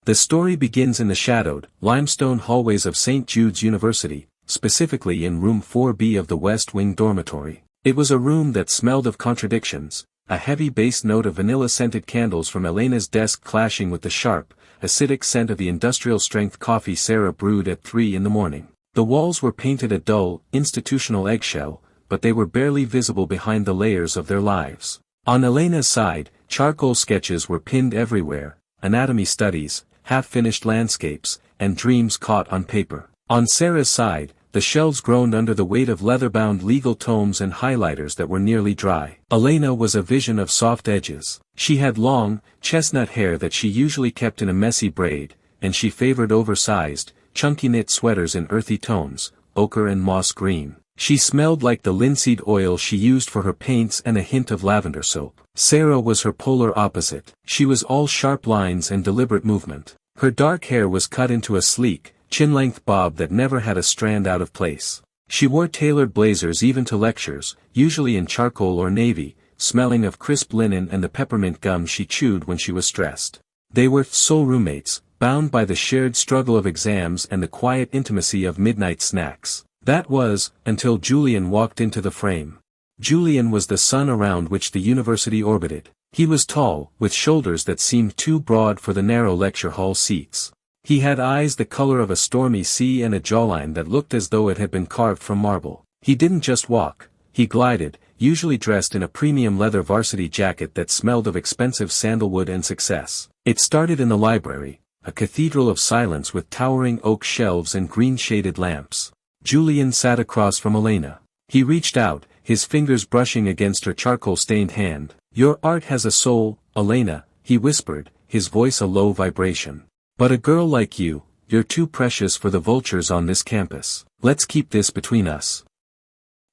The story begins in the shadowed, limestone hallways of St. Jude's University, specifically in room 4B of the West Wing dormitory. It was a room that smelled of contradictions, a heavy bass note of vanilla-scented candles from Elena's desk clashing with the sharp, acidic scent of the industrial-strength coffee Sarah brewed at 3 in the morning. The walls were painted a dull, institutional eggshell, but they were barely visible behind the layers of their lives. On Elena's side, charcoal sketches were pinned everywhere, anatomy studies, half-finished landscapes, and dreams caught on paper. On Sarah's side, the shelves groaned under the weight of leather-bound legal tomes and highlighters that were nearly dry. Elena was a vision of soft edges. She had long, chestnut hair that she usually kept in a messy braid, and she favored oversized, chunky knit sweaters in earthy tones, ochre and moss green. She smelled like the linseed oil she used for her paints and a hint of lavender soap. Sarah was her polar opposite. She was all sharp lines and deliberate movement. Her dark hair was cut into a sleek, chin-length bob that never had a strand out of place. She wore tailored blazers even to lectures, usually in charcoal or navy, smelling of crisp linen and the peppermint gum she chewed when she was stressed. They were soul roommates, bound by the shared struggle of exams and the quiet intimacy of midnight snacks. That was, until Julian walked into the frame. Julian was the sun around which the university orbited. He was tall, with shoulders that seemed too broad for the narrow lecture hall seats. He had eyes the color of a stormy sea and a jawline that looked as though it had been carved from marble. He didn't just walk, he glided, usually dressed in a premium leather varsity jacket that smelled of expensive sandalwood and success. It started in the library, a cathedral of silence with towering oak shelves and green-shaded lamps. Julian sat across from Elena. He reached out, his fingers brushing against her charcoal-stained hand. "Your art has a soul, Elena," he whispered, his voice a low vibration. "But a girl like you, you're too precious for the vultures on this campus. Let's keep this between us.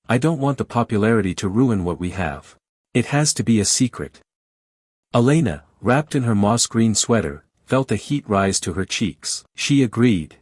I don't want the popularity to ruin what we have. It has to be a secret." Elena, wrapped in her moss-green sweater, felt the heat rise to her cheeks. She agreed.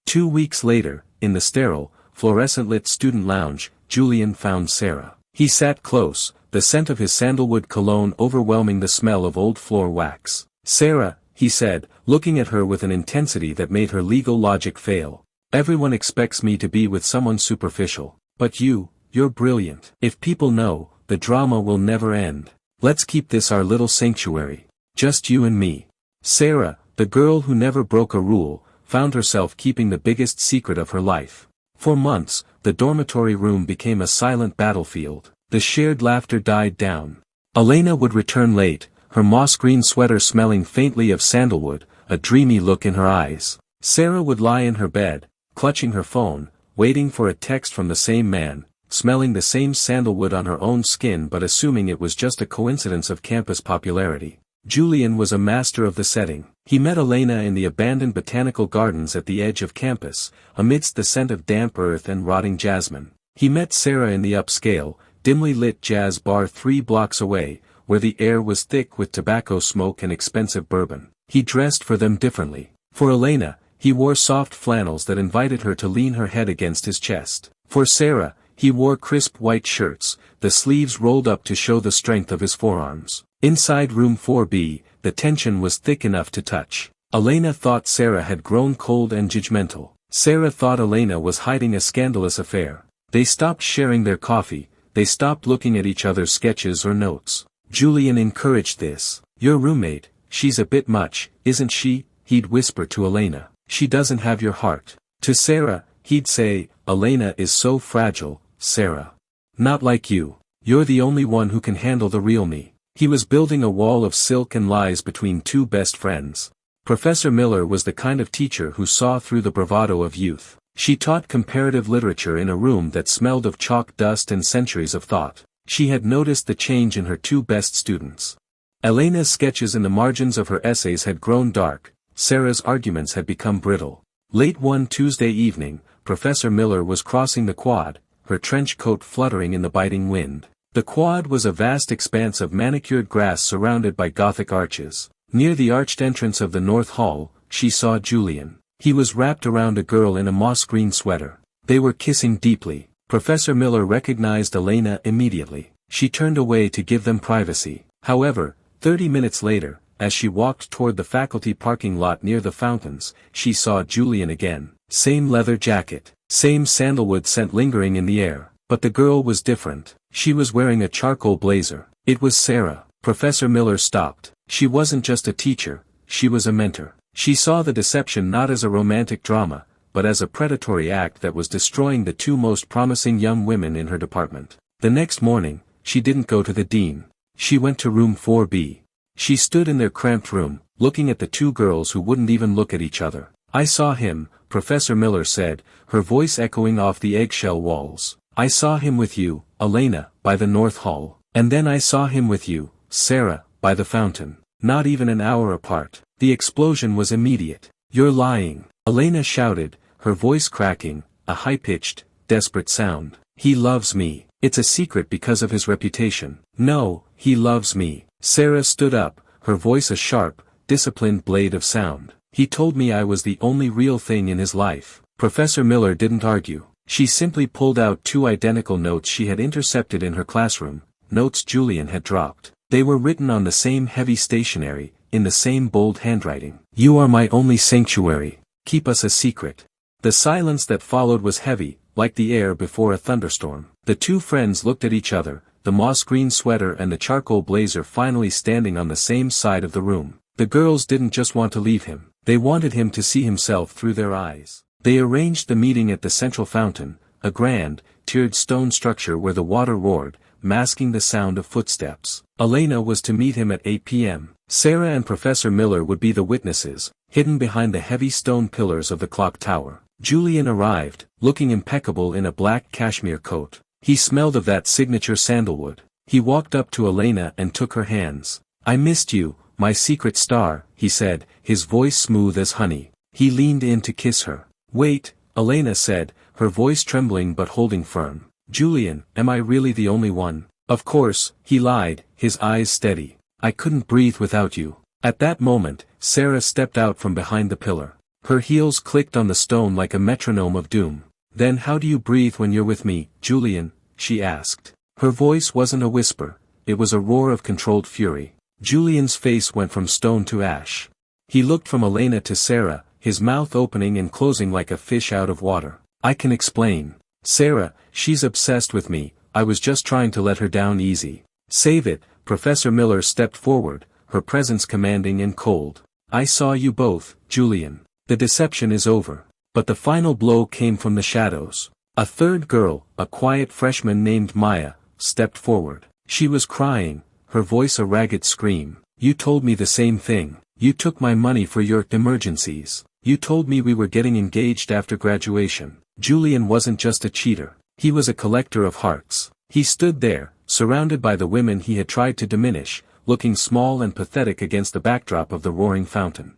2 weeks later, in the sterile, fluorescent-lit student lounge, Julian found Sarah. He sat close, the scent of his sandalwood cologne overwhelming the smell of old floor wax. "Sarah," he said, looking at her with an intensity that made her legal logic fail. "Everyone expects me to be with someone superficial. But you're brilliant. If people know, the drama will never end. Let's keep this our little sanctuary. Just you and me." Sarah, the girl who never broke a rule, found herself keeping the biggest secret of her life. For months, the dormitory room became a silent battlefield. The shared laughter died down. Elena would return late, her moss-green sweater smelling faintly of sandalwood, a dreamy look in her eyes. Sarah would lie in her bed, clutching her phone, waiting for a text from the same man, smelling the same sandalwood on her own skin but assuming it was just a coincidence of campus popularity. Julian was a master of the setting. He met Elena in the abandoned botanical gardens at the edge of campus, amidst the scent of damp earth and rotting jasmine. He met Sarah in the upscale, dimly lit jazz bar 3 blocks away, where the air was thick with tobacco smoke and expensive bourbon. He dressed for them differently. For Elena, he wore soft flannels that invited her to lean her head against his chest. For Sarah, he wore crisp white shirts, the sleeves rolled up to show the strength of his forearms. Inside room 4B, the tension was thick enough to touch. Elena thought Sarah had grown cold and judgmental. Sarah thought Elena was hiding a scandalous affair. They stopped sharing their coffee, they stopped looking at each other's sketches or notes. Julian encouraged this. "Your roommate, she's a bit much, isn't she?" he'd whisper to Elena. "She doesn't have your heart." To Sarah, he'd say, "Elena is so fragile, Sarah. Not like you. You're the only one who can handle the real me." He was building a wall of silk and lies between two best friends. Professor Miller was the kind of teacher who saw through the bravado of youth. She taught comparative literature in a room that smelled of chalk dust and centuries of thought. She had noticed the change in her 2 best students. Elena's sketches in the margins of her essays had grown dark, Sarah's arguments had become brittle. Late one Tuesday evening, Professor Miller was crossing the quad, her trench coat fluttering in the biting wind. The quad was a vast expanse of manicured grass surrounded by Gothic arches. Near the arched entrance of the North Hall, she saw Julian. He was wrapped around a girl in a moss-green sweater. They were kissing deeply. Professor Miller recognized Elena immediately. She turned away to give them privacy. However, 30 minutes later, as she walked toward the faculty parking lot near the fountains, she saw Julian again. Same leather jacket, same sandalwood scent lingering in the air, but the girl was different. She was wearing a charcoal blazer. It was Sarah. Professor Miller stopped. She wasn't just a teacher, she was a mentor. She saw the deception not as a romantic drama, but as a predatory act that was destroying the two most promising young women in her department. The next morning, she didn't go to the dean. She went to room 4B. She stood in their cramped room, looking at the two girls who wouldn't even look at each other. I saw him, Professor Miller said, her voice echoing off the eggshell walls. I saw him with you, Elena, by the North Hall. And then I saw him with you, Sarah, by the fountain. Not even an hour apart. The explosion was immediate. You're lying, Elena shouted, her voice cracking, a high-pitched, desperate sound. He loves me. It's a secret because of his reputation. No, he loves me. Sarah stood up, her voice a sharp, disciplined blade of sound. He told me I was the only real thing in his life. Professor Miller didn't argue. She simply pulled out two identical notes she had intercepted in her classroom, notes Julian had dropped. They were written on the same heavy stationery, in the same bold handwriting. You are my only sanctuary. Keep us a secret. The silence that followed was heavy, like the air before a thunderstorm. The two friends looked at each other, the moss-green sweater and the charcoal blazer finally standing on the same side of the room. The girls didn't just want to leave him. They wanted him to see himself through their eyes. They arranged the meeting at the central fountain, a grand, tiered stone structure where the water roared, masking the sound of footsteps. Elena was to meet him at 8 p.m. Sarah and Professor Miller would be the witnesses, hidden behind the heavy stone pillars of the clock tower. Julian arrived, looking impeccable in a black cashmere coat. He smelled of that signature sandalwood. He walked up to Elena and took her hands. I missed you, my secret star, he said, his voice smooth as honey. He leaned in to kiss her. Wait, Elena said, her voice trembling but holding firm. Julian, am I really the only one? Of course, he lied, his eyes steady. I couldn't breathe without you. At that moment, Sarah stepped out from behind the pillar. Her heels clicked on the stone like a metronome of doom. Then how do you breathe when you're with me, Julian? She asked. Her voice wasn't a whisper, it was a roar of controlled fury. Julian's face went from stone to ash. He looked from Elena to Sarah, his mouth opening and closing like a fish out of water. I can explain. Sarah, she's obsessed with me, I was just trying to let her down easy. Save it, Professor Miller stepped forward, her presence commanding and cold. I saw you both, Julian. The deception is over. But the final blow came from the shadows. A third girl, a quiet freshman named Maya, stepped forward. She was crying, her voice a ragged scream. You told me the same thing. You took my money for your emergencies. You told me we were getting engaged after graduation. Julian wasn't just a cheater. He was a collector of hearts. He stood there, surrounded by the women he had tried to diminish, looking small and pathetic against the backdrop of the roaring fountain.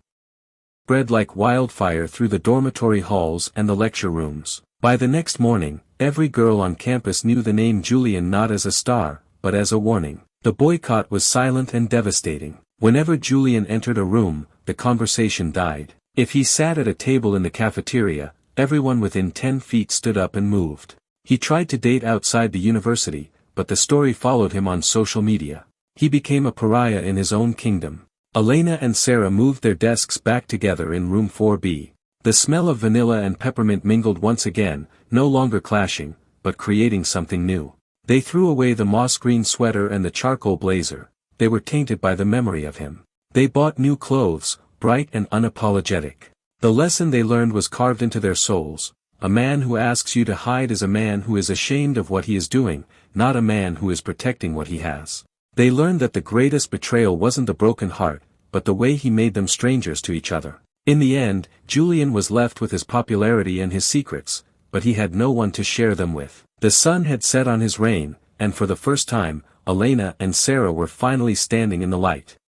Spread like wildfire through the dormitory halls and the lecture rooms. By the next morning, every girl on campus knew the name Julian not as a star, but as a warning. The boycott was silent and devastating. Whenever Julian entered a room, the conversation died. If he sat at a table in the cafeteria, everyone within 10 feet stood up and moved. He tried to date outside the university, but the story followed him on social media. He became a pariah in his own kingdom. Elena and Sarah moved their desks back together in room 4B. The smell of vanilla and peppermint mingled once again, no longer clashing, but creating something new. They threw away the moss-green sweater and the charcoal blazer. They were tainted by the memory of him. They bought new clothes, bright and unapologetic. The lesson they learned was carved into their souls. A man who asks you to hide is a man who is ashamed of what he is doing, not a man who is protecting what he has. They learned that the greatest betrayal wasn't the broken heart, but the way he made them strangers to each other. In the end, Julian was left with his popularity and his secrets, but he had no one to share them with. The sun had set on his reign, and for the first time, Elena and Sarah were finally standing in the light.